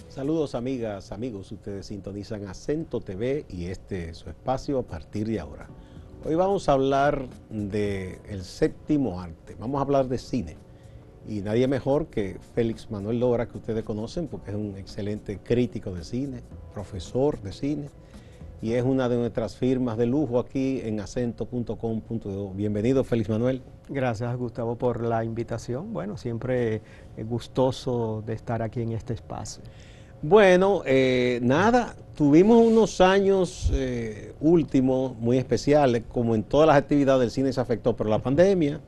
Saludos amigas, amigos, ustedes sintonizan Acento TV y este es su espacio a partir de ahora. Hoy vamos a hablar del séptimo arte, vamos a hablar de cine. Y nadie mejor que Félix Manuel Lora, que ustedes conocen porque es un excelente crítico de cine, profesor de cine, y es una de nuestras firmas de lujo aquí en acento.com.do. Bienvenido, Félix Manuel. Gracias, Gustavo, por la invitación. Bueno, siempre gustoso de estar aquí en este espacio. Bueno, nada, tuvimos unos años últimos muy especiales, como en todas las actividades del cine se afectó por la pandemia.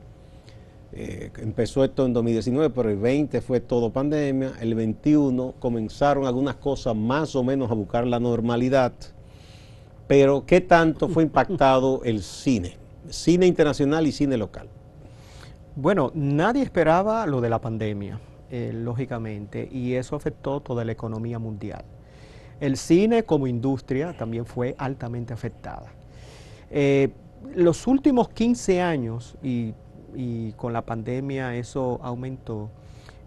Empezó esto en 2019, pero el 20 fue todo pandemia. El 21 comenzaron algunas cosas más o menos a buscar la normalidad. Pero ¿qué tanto fue impactado el cine? Cine internacional y cine local. Bueno, nadie esperaba lo de la pandemia, lógicamente, y eso afectó toda la economía mundial. El cine como industria también fue altamente afectada. Los últimos 15 años, y con la pandemia eso aumentó,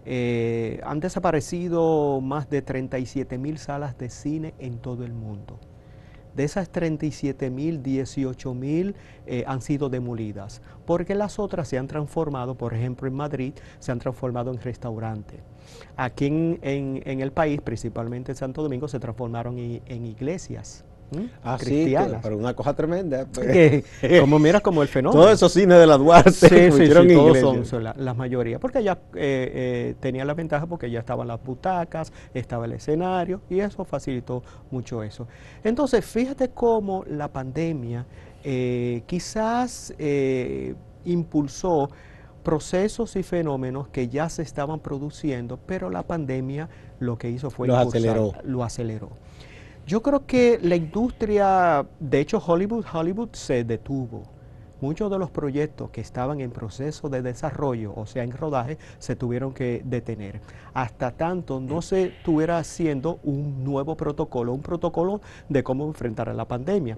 han desaparecido más de 37,000 salas de cine en todo el mundo. De esas 37,000, 18,000 han sido demolidas, porque las otras se han transformado, por ejemplo en Madrid, se han transformado en restaurantes. Aquí en el país, principalmente en Santo Domingo, se transformaron en iglesias cristianas. Sí, pero una cosa tremenda. Como mira, como el fenómeno. Todos esos cines de la Duarte sí, todos son la mayoría, porque ya tenía la ventaja porque ya estaban las butacas, estaba el escenario y eso facilitó mucho eso. Entonces, fíjate cómo la pandemia quizás impulsó procesos y fenómenos que ya se estaban produciendo, pero la pandemia lo que hizo fue lo aceleró. Yo creo que la industria, de hecho Hollywood se detuvo. Muchos de los proyectos que estaban en proceso de desarrollo, o sea, en rodaje, se tuvieron que detener. Hasta tanto no se estuviera haciendo un nuevo protocolo, un protocolo de cómo enfrentar a la pandemia.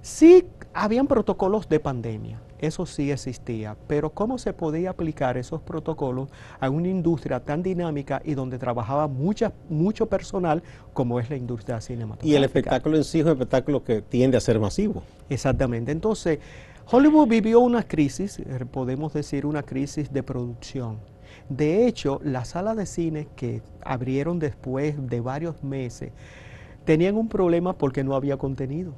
Sí, habían protocolos de pandemia, eso sí existía, pero ¿cómo se podía aplicar esos protocolos a una industria tan dinámica y donde trabajaba mucho personal como es la industria cinematográfica? Y el espectáculo en sí es un espectáculo que tiende a ser masivo. Exactamente, entonces Hollywood vivió una crisis, podemos decir una crisis de producción. De hecho, las salas de cine que abrieron después de varios meses tenían un problema porque no había contenido.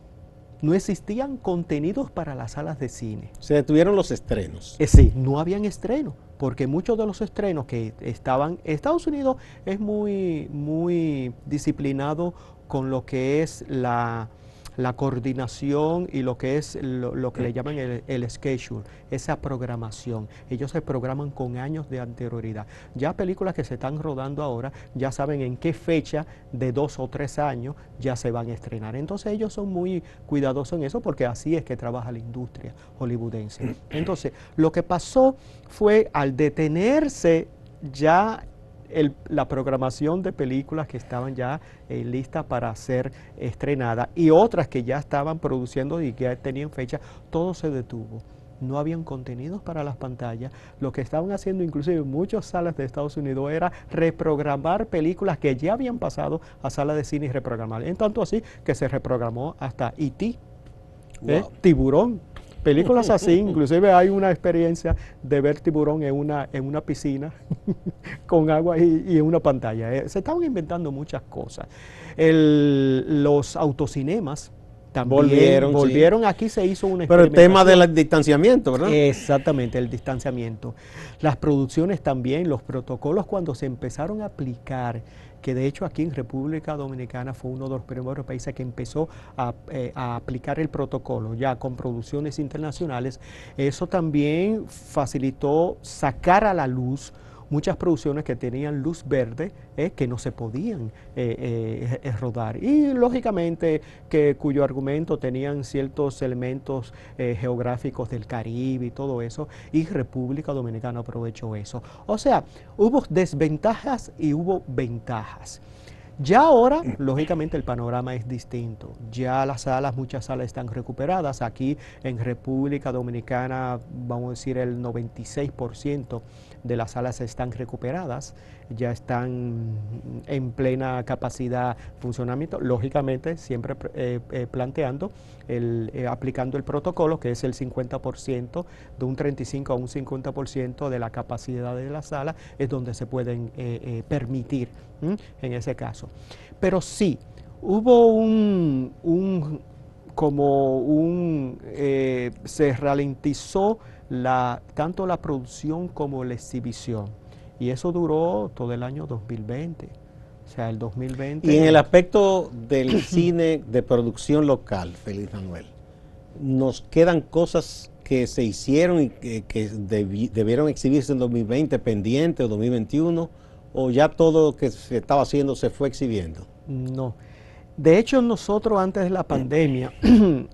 No existían contenidos para las salas de cine. Se detuvieron los estrenos. Sí, no habían estrenos, porque muchos de los estrenos que estaban... Estados Unidos es muy disciplinado con lo que es la coordinación y lo que es lo que le llaman el schedule, esa programación. Ellos se programan con años de anterioridad. Ya películas que se están rodando ahora ya saben en qué fecha de 2 o 3 años ya se van a estrenar. Entonces ellos son muy cuidadosos en eso porque así es que trabaja la industria hollywoodense. Entonces lo que pasó fue al detenerse ya la programación de películas que estaban ya listas para ser estrenadas y otras que ya estaban produciendo y que ya tenían fecha, todo se detuvo. No habían contenidos para las pantallas. Lo que estaban haciendo inclusive muchas salas de Estados Unidos era reprogramar películas que ya habían pasado a salas de cine y reprogramar. En tanto así que se reprogramó hasta E.T., Tiburón. Películas así, inclusive hay una experiencia de ver tiburón en una piscina con agua y en una pantalla. Se estaban inventando muchas cosas. Los autocinemas también volvieron. Sí. Aquí se hizo una experimentación. Pero el tema del distanciamiento, ¿verdad? Exactamente, el distanciamiento. Las producciones también, los protocolos cuando se empezaron a aplicar, que de hecho aquí en República Dominicana fue uno de los primeros países que empezó a aplicar el protocolo ya con producciones internacionales. Eso también facilitó sacar a la luz muchas producciones que tenían luz verde que no se podían rodar y lógicamente cuyo argumento tenían ciertos elementos geográficos del Caribe y todo eso, y República Dominicana aprovechó eso. O sea, hubo desventajas y hubo ventajas. Ya ahora, lógicamente, el panorama es distinto. Ya las salas, muchas salas están recuperadas. Aquí en República Dominicana, vamos a decir, el 96% de las salas están recuperadas, ya están en plena capacidad de funcionamiento, lógicamente siempre planteando, aplicando el protocolo, que es el 50%, de un 35 a un 50% de la capacidad de la sala, es donde se pueden permitir en ese caso. Pero sí, hubo se ralentizó tanto la producción como la exhibición. Y eso duró todo el año 2020. O sea, el 2020... Y en el aspecto del cine de producción local, Félix Manuel, ¿nos quedan cosas que se hicieron y que debieron exhibirse en 2020 pendiente o 2021? ¿O ya todo lo que se estaba haciendo se fue exhibiendo? No. De hecho, nosotros antes de la pandemia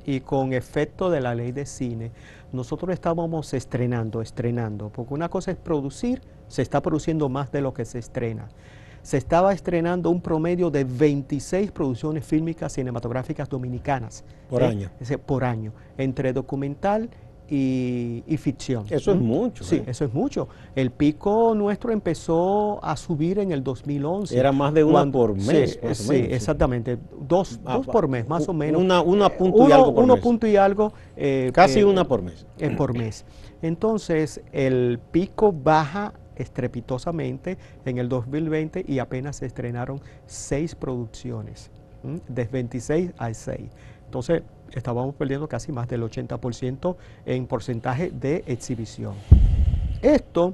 y con efecto de la ley de cine, nosotros estábamos estrenando, porque una cosa es producir, se está produciendo más de lo que se estrena. Se estaba estrenando un promedio de 26 producciones fílmicas cinematográficas dominicanas. Por año. Por año, entre documental y ficción. Eso es mucho. Sí, eso es mucho. El pico nuestro empezó a subir en el 2011. Era más de una por mes, sí, más o menos. Sí, exactamente. Dos por mes, más o menos. Una punto y algo por mes. Punto y algo. Casi una por mes. Por mes. Entonces, el pico baja estrepitosamente en el 2020 y apenas se estrenaron 6 producciones, de 26 a 6. Entonces, estábamos perdiendo casi más del 80% en porcentaje de exhibición. Esto,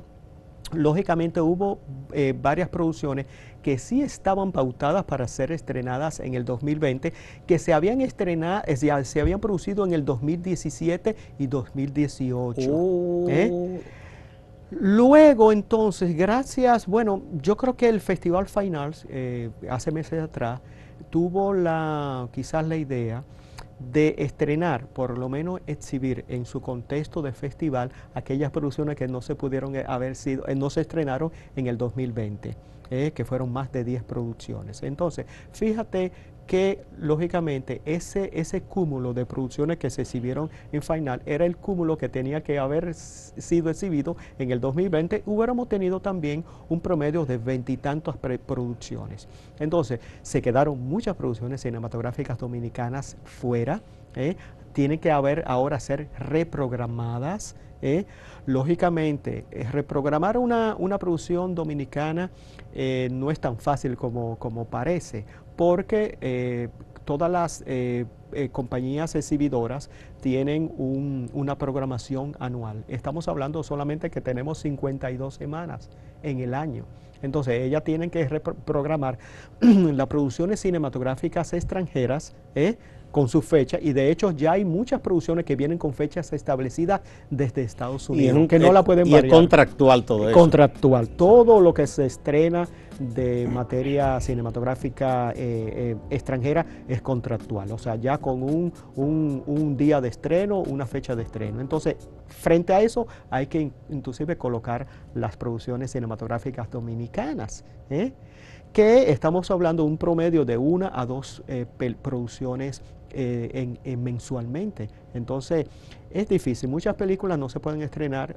lógicamente, hubo varias producciones que sí estaban pautadas para ser estrenadas en el 2020, que se habían estrenado, se habían producido en el 2017 y 2018. Luego, entonces, yo creo que el Festival Finals, hace meses atrás, tuvo quizás la idea de estrenar, por lo menos exhibir en su contexto de festival, aquellas producciones que no se pudieron no se estrenaron en el 2020, que fueron más de 10 producciones. Entonces, fíjate que lógicamente ese cúmulo de producciones que se exhibieron en Final era el cúmulo que tenía que haber sido exhibido en el 2020. Hubiéramos tenido también un promedio de 20 y tantas producciones. Entonces, se quedaron muchas producciones cinematográficas dominicanas fuera, tienen que ahora ser reprogramadas. Lógicamente, reprogramar una producción dominicana no es tan fácil como parece, porque todas las compañías exhibidoras tienen una programación anual. Estamos hablando solamente que tenemos 52 semanas en el año. Entonces, ellas tienen que reprogramar las producciones cinematográficas extranjeras, con su fecha, y de hecho ya hay muchas producciones que vienen con fechas establecidas desde Estados Unidos, que no la pueden variar. Y es contractual todo eso. Contractual, todo lo que se estrena de materia cinematográfica extranjera es contractual, o sea, ya con un día de estreno, una fecha de estreno. Entonces, frente a eso, hay que inclusive colocar las producciones cinematográficas dominicanas, que estamos hablando de un promedio de 1 a 2 producciones mensualmente. Entonces, es difícil. Muchas películas no se pueden estrenar,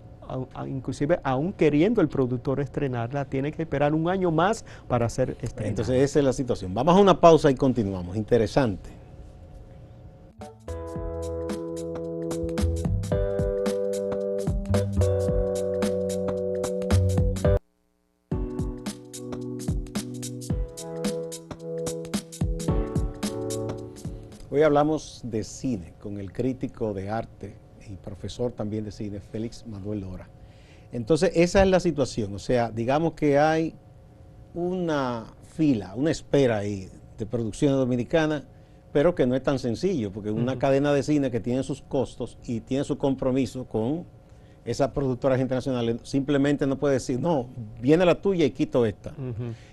inclusive aún queriendo el productor estrenarla, tiene que esperar un año más para ser estrenada. Entonces, esa es la situación. Vamos a una pausa y continuamos. Interesante. Hoy hablamos de cine con el crítico de arte y profesor también de cine, Félix Manuel Lora. Entonces, esa es la situación. O sea, digamos que hay una fila, una espera ahí de producciones dominicanas, pero que no es tan sencillo, porque una cadena de cine que tiene sus costos y tiene su compromiso con esas productoras internacionales, simplemente no puede decir, no, viene la tuya y quito esta.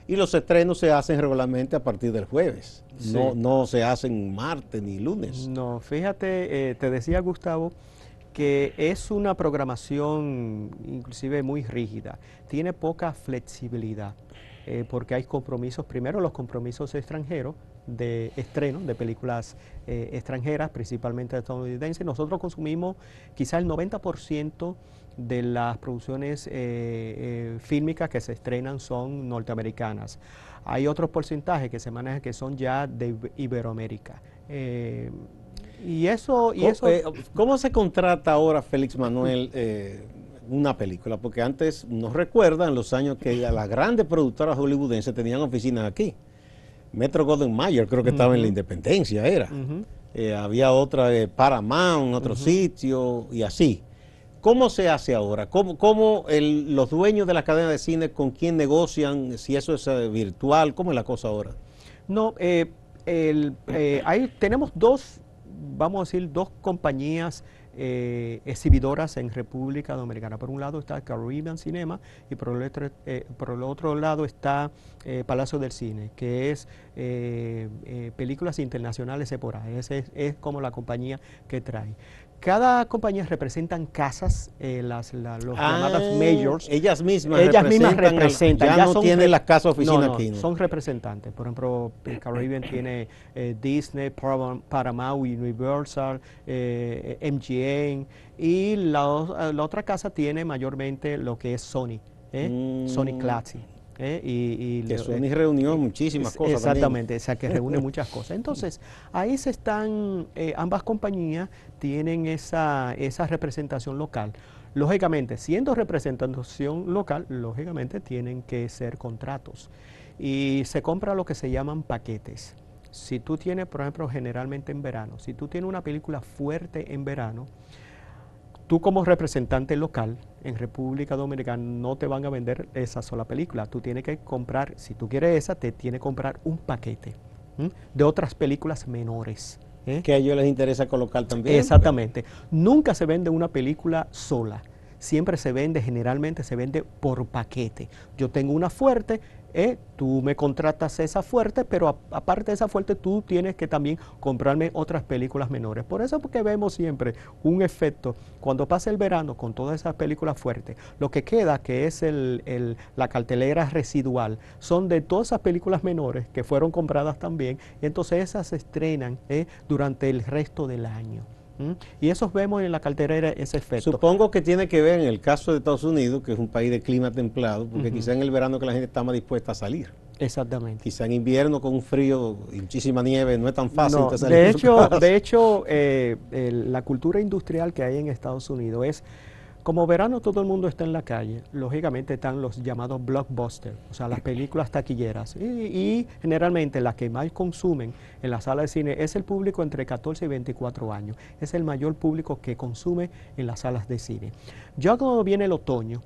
Y los estrenos se hacen regularmente a partir del jueves, sí. No se hacen martes ni lunes. No, fíjate, te decía Gustavo, que es una programación inclusive muy rígida, tiene poca flexibilidad. porque hay compromisos, primero los compromisos extranjeros de estreno de películas extranjeras, principalmente estadounidenses. Nosotros consumimos quizá el 90% de las producciones fílmicas que se estrenan son norteamericanas. Hay otros porcentajes que se manejan que son ya de Iberoamérica. ¿Cómo se contrata ahora, Félix Manuel, una película? Porque antes nos recuerdan los años que las grandes productoras hollywoodenses tenían oficinas aquí. Metro-Goldwyn-Mayer creo que estaba en la Independencia, era. Había otra de Paramount, otro sitio y así. ¿Cómo se hace ahora? ¿Cómo los dueños de la cadena de cine con quién negocian? Si eso es virtual, ¿cómo es la cosa ahora? No, ahí tenemos dos, vamos a decir, dos compañías exhibidoras en República Dominicana. Por un lado está Caribbean Cinema y por el otro lado está Palacio del Cine, que es películas internacionales separadas. Es como la compañía que trae. Cada compañía representan casas, los llamadas majors. Ellas mismas representan. Ya no tienen las casas oficinas aquí. ¿No? Son representantes. Por ejemplo, Caribbean tiene Disney, Paramount, Universal, MGM, y la otra casa tiene mayormente lo que es Sony, Sony Classic. Que Sony reunió muchísimas cosas. Exactamente, o sea, que reúne muchas cosas. Entonces, ahí se están, ambas compañías tienen esa representación local. Lógicamente, siendo representación local, lógicamente tienen que ser contratos. Y se compra lo que se llaman paquetes. Si tú tienes, por ejemplo, generalmente en verano, si tú tienes una película fuerte en verano, tú como representante local en República Dominicana no te van a vender esa sola película. Tú tienes que comprar, si tú quieres esa, te tienes que comprar un paquete de otras películas menores. Que a ellos les interesa colocar también. Exactamente. Nunca se vende una película sola. Siempre se vende, generalmente se vende por paquete. Yo tengo una fuerte, tú me contratas esa fuerte, pero aparte de esa fuerte tú tienes que también comprarme otras películas menores. Por eso porque vemos siempre un efecto, cuando pasa el verano con todas esas películas fuertes, lo que queda, que es la cartelera residual, son de todas esas películas menores que fueron compradas también, y entonces esas se estrenan durante el resto del año. Y eso vemos en la cartelera ese efecto. Supongo que tiene que ver en el caso de Estados Unidos, que es un país de clima templado, porque quizá en el verano que la gente está más dispuesta a salir. Exactamente. Quizá en invierno con un frío y muchísima nieve no es tan fácil de salir. De hecho, la cultura industrial que hay en Estados Unidos es, como verano todo el mundo está en la calle, lógicamente están los llamados blockbusters, o sea, las películas taquilleras. Y generalmente las que más consumen en la sala de cine es el público entre 14 y 24 años. Es el mayor público que consume en las salas de cine. Ya cuando viene el otoño,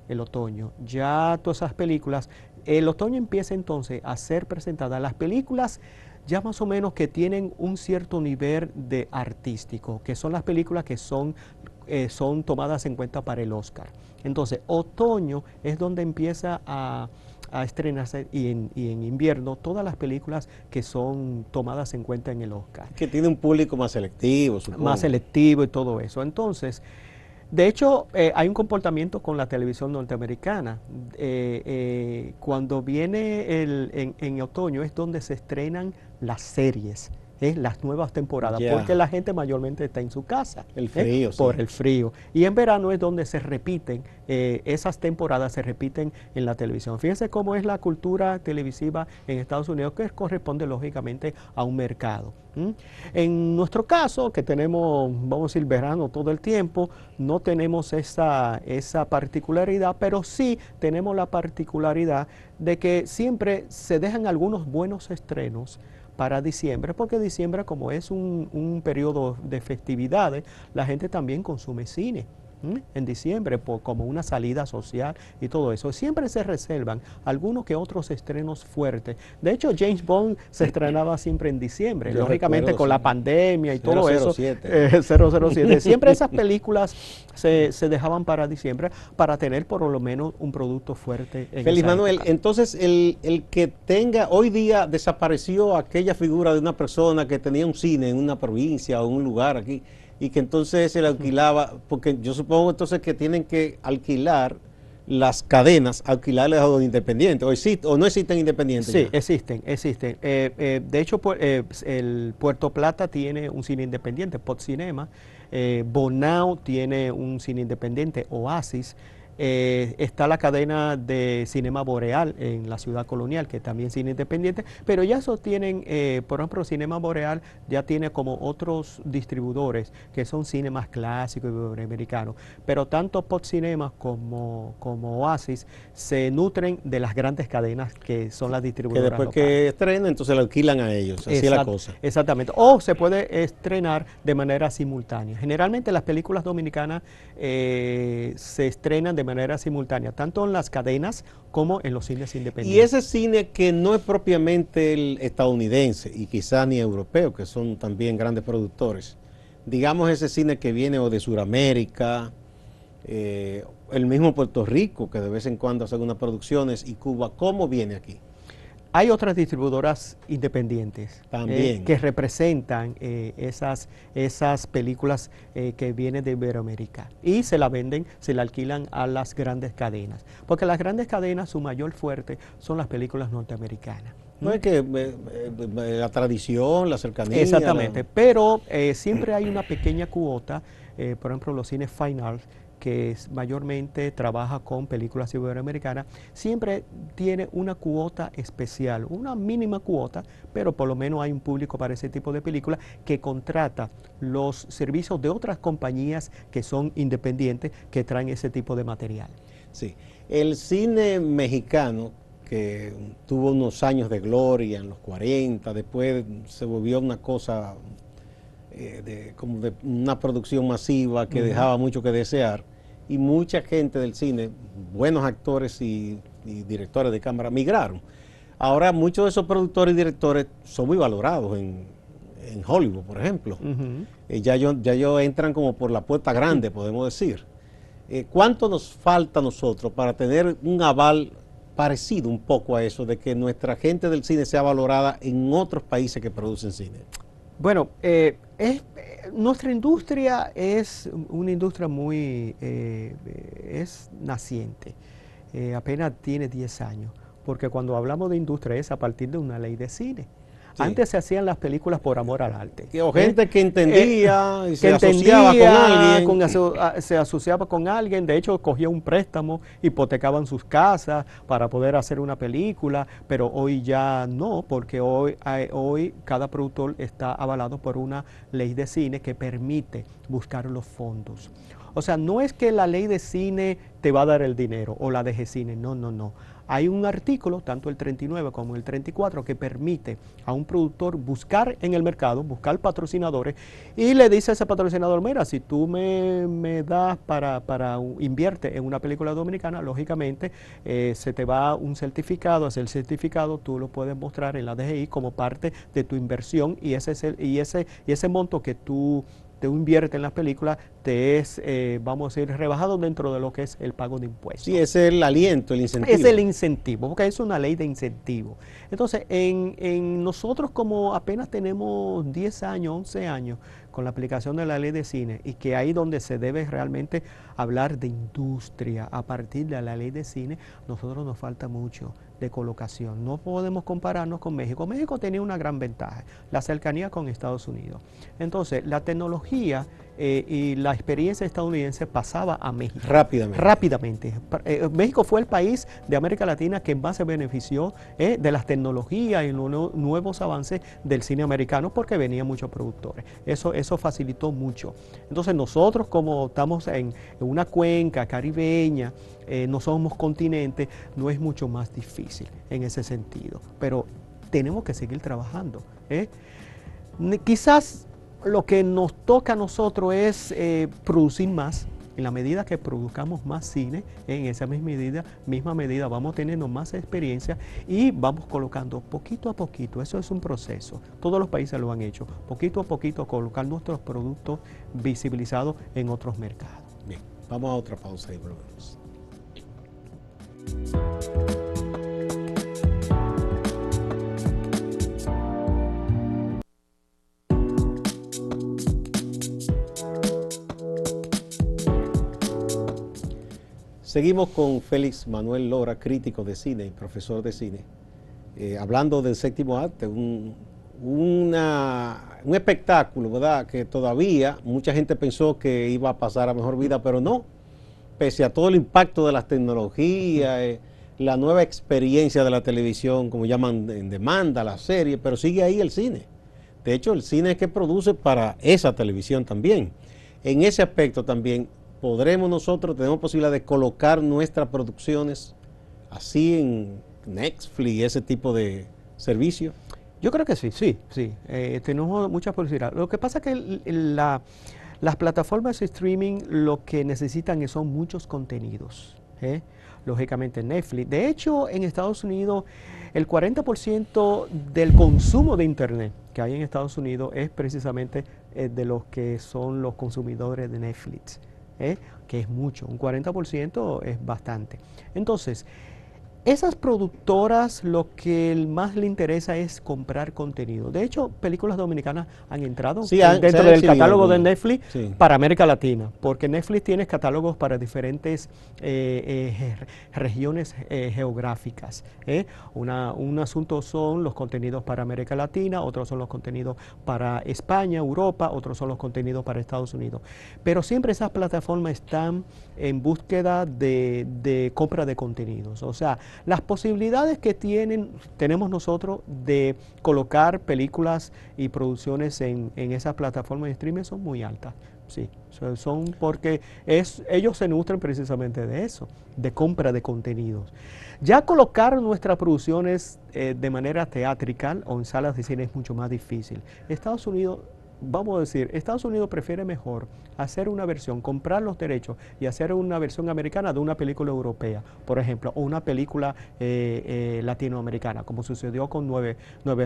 ya todas esas películas, el otoño empieza entonces a ser presentadas las películas ya más o menos que tienen un cierto nivel de artístico, que son las películas que son tomadas en cuenta para el Oscar. Entonces, otoño es donde empieza a estrenarse, y en invierno todas las películas que son tomadas en cuenta en el Oscar. Que tiene un público más selectivo, supongo. Más selectivo y todo eso. Entonces, de hecho, hay un comportamiento con la televisión norteamericana. Cuando viene en otoño es donde se estrenan las series, las nuevas temporadas, porque la gente mayormente está en su casa. El frío, por el frío. Y en verano es donde se repiten, esas temporadas se repiten en la televisión. Fíjense cómo es la cultura televisiva en Estados Unidos, que corresponde lógicamente a un mercado. En nuestro caso, que tenemos, vamos a decir, verano todo el tiempo, no tenemos esa particularidad, pero sí tenemos la particularidad de que siempre se dejan algunos buenos estrenos para diciembre, porque diciembre, como es un periodo de festividades, la gente también consume cine en diciembre como una salida social y todo eso. Siempre se reservan algunos que otros estrenos fuertes. De hecho, James Bond se estrenaba siempre en diciembre, lógicamente con la pandemia y todo 007. eso. 007. Siempre esas películas se dejaban para diciembre para tener por lo menos un producto fuerte en Félix Manuel, época. entonces el que tenga, hoy día desapareció aquella figura de una persona que tenía un cine en una provincia o en un lugar aquí, y que entonces se le alquilaba, porque yo supongo entonces que tienen que alquilar las cadenas a alquilarles a los independientes, o no existen independientes. Sí, ya. existen. De hecho, el Puerto Plata tiene un cine independiente, Pot Cinema. Bonao tiene un cine independiente, Oasis. Está la cadena de Cinema Boreal en la ciudad colonial, que también es cine independiente, pero ya eso tienen, por ejemplo, Cinema Boreal ya tiene como otros distribuidores que son cine más clásico y iberoamericano, pero tanto Pot Cinema como Oasis se nutren de las grandes cadenas que son las Que distribuidoras después locales. que estrenen, entonces lo alquilan a ellos, así es la cosa. Exactamente. O se puede estrenar de manera simultánea. Generalmente las películas dominicanas se estrenan de manera simultánea, tanto en las cadenas como en los cines independientes. Y ese cine que no es propiamente el estadounidense y quizás ni europeo, que son también grandes productores, digamos ese cine que viene o de Sudamérica, el mismo Puerto Rico, que de vez en cuando hace algunas producciones, y Cuba, ¿cómo viene aquí? Hay otras distribuidoras independientes También. que representan esas películas que vienen de Iberoamérica y se la venden, se la alquilan a las grandes cadenas. Porque las grandes cadenas, su mayor fuerte son las películas norteamericanas. No es que la tradición, la cercanía. Exactamente, pero siempre hay una pequeña cuota, por ejemplo, los cines Fine Arts, que mayormente trabaja con películas iberoamericanas, siempre tiene una cuota especial, una mínima cuota, pero por lo menos hay un público para ese tipo de películas que contrata los servicios de otras compañías que son independientes que traen ese tipo de material. Sí, el cine mexicano, que tuvo unos años de gloria en los 40, después se volvió una cosa como de una producción masiva que dejaba mucho que desear, y mucha gente del cine, buenos actores y directores de cámara, migraron. Ahora muchos de esos productores y directores son muy valorados en Hollywood, por ejemplo. Ya ellos entran como por la puerta grande, podemos decir. ¿Cuánto nos falta a nosotros para tener un aval parecido un poco a eso, de que nuestra gente del cine sea valorada en otros países que producen cine? Bueno, nuestra industria es una industria muy, es naciente, apenas tiene 10 años, porque cuando hablamos de industria es a partir de una ley de cine. Sí. Antes se hacían las películas por amor al arte. O gente que entendía y se asociaba con alguien. Se asociaba con alguien, de hecho cogía un préstamo, hipotecaban sus casas para poder hacer una película, pero hoy ya no, porque hoy cada productor está avalado por una ley de cine que permite buscar los fondos. O sea, no es que la ley de cine te va a dar el dinero o la de G-Cine, no. Hay un artículo, tanto el 39 como el 34, que permite a un productor buscar en el mercado, buscar patrocinadores, y le dice a ese patrocinador, mira, si tú me das invierte en una película dominicana, lógicamente se te va un certificado, ese certificado tú lo puedes mostrar en la DGI como parte de tu inversión, y ese monto que tú inviertes en las películas te es, vamos a decir, rebajado dentro de lo que es el pago de impuestos. Sí, ese es el aliento, el incentivo. Es el incentivo, porque es una ley de incentivo. Entonces, en nosotros como apenas tenemos 10 años, 11 años con la aplicación de la ley de cine, y que ahí donde se debe realmente hablar de industria a partir de la ley de cine, nosotros nos falta mucho de colocación. No podemos compararnos con México. México tenía una gran ventaja, la cercanía con Estados Unidos. Entonces, la tecnología y la experiencia estadounidense pasaba a México. Rápidamente. México fue el país de América Latina que más se benefició de las tecnologías y los nuevos avances del cine americano, porque venían muchos productores. Eso facilitó mucho. Entonces nosotros, como estamos en una cuenca caribeña, no somos continente, no es mucho más difícil en ese sentido. Pero tenemos que seguir trabajando. Quizás lo que nos toca a nosotros es producir más. En la medida que produzcamos más cine, en esa misma medida vamos teniendo más experiencia y vamos colocando poquito a poquito. Eso es un proceso. Todos los países lo han hecho. Poquito a poquito colocar nuestros productos visibilizados en otros mercados. Bien, vamos a otra pausa y volvemos. Seguimos con Félix Manuel Lora, crítico de cine y profesor de cine, hablando del séptimo arte, un espectáculo, ¿verdad? Que todavía mucha gente pensó que iba a pasar a mejor vida, pero no. Pese a todo el impacto de las tecnologías, la nueva experiencia de la televisión, como llaman en demanda, la serie, pero sigue ahí el cine. De hecho, el cine es que produce para esa televisión también. En ese aspecto también tenemos posibilidad de colocar nuestras producciones así en Netflix, ese tipo de servicio. Yo creo que sí. Tenemos mucha publicidad. Lo que pasa es que las plataformas de streaming lo que necesitan son muchos contenidos. Lógicamente Netflix. De hecho, en Estados Unidos, el 40% del consumo de Internet que hay en Estados Unidos es precisamente de los que son los consumidores de Netflix, que es mucho. Un 40% es bastante. Entonces, esas productoras lo que más le interesa es comprar contenido. De hecho, películas dominicanas han entrado dentro del catálogo de Netflix para América Latina, porque Netflix tiene catálogos para diferentes regiones geográficas. Un asunto son los contenidos para América Latina, otros son los contenidos para España, Europa, otros son los contenidos para Estados Unidos. Pero siempre esas plataformas están en búsqueda de compra de contenidos. O sea, las posibilidades que tenemos nosotros de colocar películas y producciones en esas plataformas de streaming son muy altas. Sí, son porque ellos se nutren precisamente de eso, de compra de contenidos. Ya colocar nuestras producciones de manera teatrical o en salas de cine es mucho más difícil. Estados Unidos prefiere mejor hacer una versión, comprar los derechos y hacer una versión americana de una película europea, por ejemplo, o una película latinoamericana, como sucedió con Nueve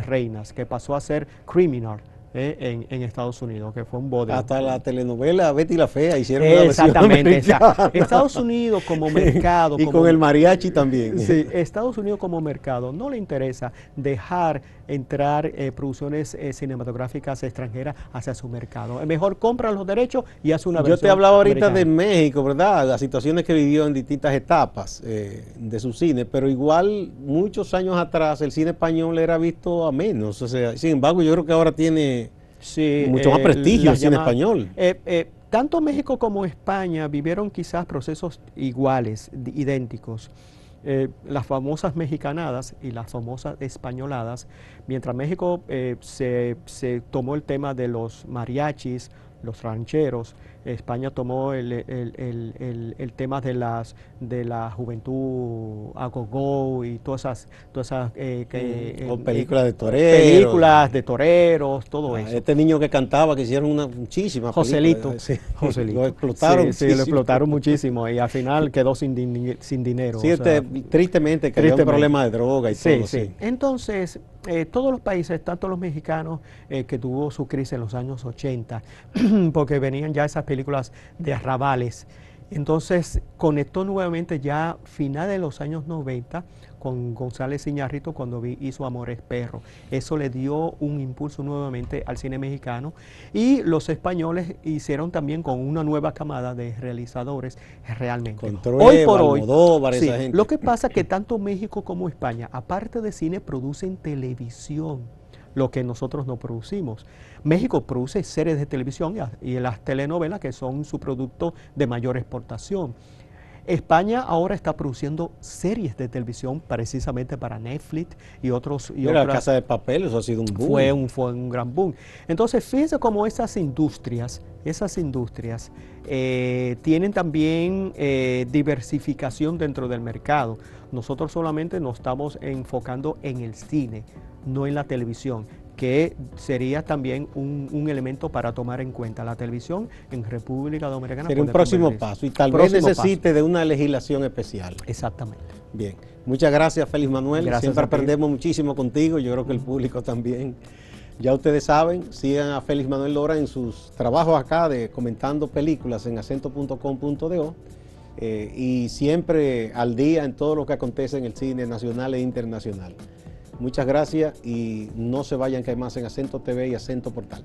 Reinas, que pasó a ser Criminal en Estados Unidos, que fue un bodrio. Hasta la telenovela Betty la Fea hicieron una versión americana. Exactamente. Estados Unidos como mercado. Y con el mariachi también. Sí, Estados Unidos como mercado no le interesa dejar entrar producciones cinematográficas extranjeras hacia su mercado. Mejor compra los derechos y hace una versión. Yo te hablaba ahorita americana. de México, ¿verdad? Las situaciones que vivió en distintas etapas de su cine, pero igual muchos años atrás el cine español era visto a menos. O sea, sin embargo, yo creo que ahora tiene mucho más prestigio el cine español. Tanto México como España vivieron quizás procesos iguales, idénticos. Las famosas mexicanadas y las famosas españoladas, mientras México se tomó el tema de los mariachis, los rancheros, España tomó el tema de la juventud a go-go y todas esas películas de toreros, todo eso. Este niño que cantaba, que hicieron muchísimas Joselito. Joselito. Lo explotaron lo explotaron muchísimo y al final quedó sin dinero. Sí, tristemente que había un problema de droga y todo. Sí. Entonces, todos los países, tanto los mexicanos, que tuvo su crisis en los años 80, porque venían ya esas películas de arrabales. Entonces conectó nuevamente ya finales de los años 90 con González Iñárritu cuando hizo Amores Perros. Eso le dio un impulso nuevamente al cine mexicano y los españoles hicieron también con una nueva camada de realizadores realmente. Con Trueba, hoy por hoy, Almodóvar, esa gente. Lo que pasa es que tanto México como España, aparte de cine, producen televisión, lo que nosotros no producimos. México produce series de televisión y las telenovelas, que son su producto de mayor exportación. España ahora está produciendo series de televisión precisamente para Netflix y otros. La Casa de Papel, eso ha sido un boom. Fue un gran boom. Entonces, fíjense cómo esas industrias tienen también diversificación dentro del mercado. Nosotros solamente nos estamos enfocando en el cine, no en la televisión, que sería también un elemento para tomar en cuenta. La televisión en República Dominicana sería un próximo paso y tal vez necesite de una legislación especial. Exactamente. Bien, muchas gracias Félix Manuel, gracias, siempre aprendemos muchísimo contigo, yo creo que el público también. Ya ustedes saben, sigan a Félix Manuel Lora en sus trabajos acá de comentando películas en acento.com.do y siempre al día en todo lo que acontece en el cine nacional e internacional. Muchas gracias y no se vayan, que hay más en Acento TV y Acento Portal.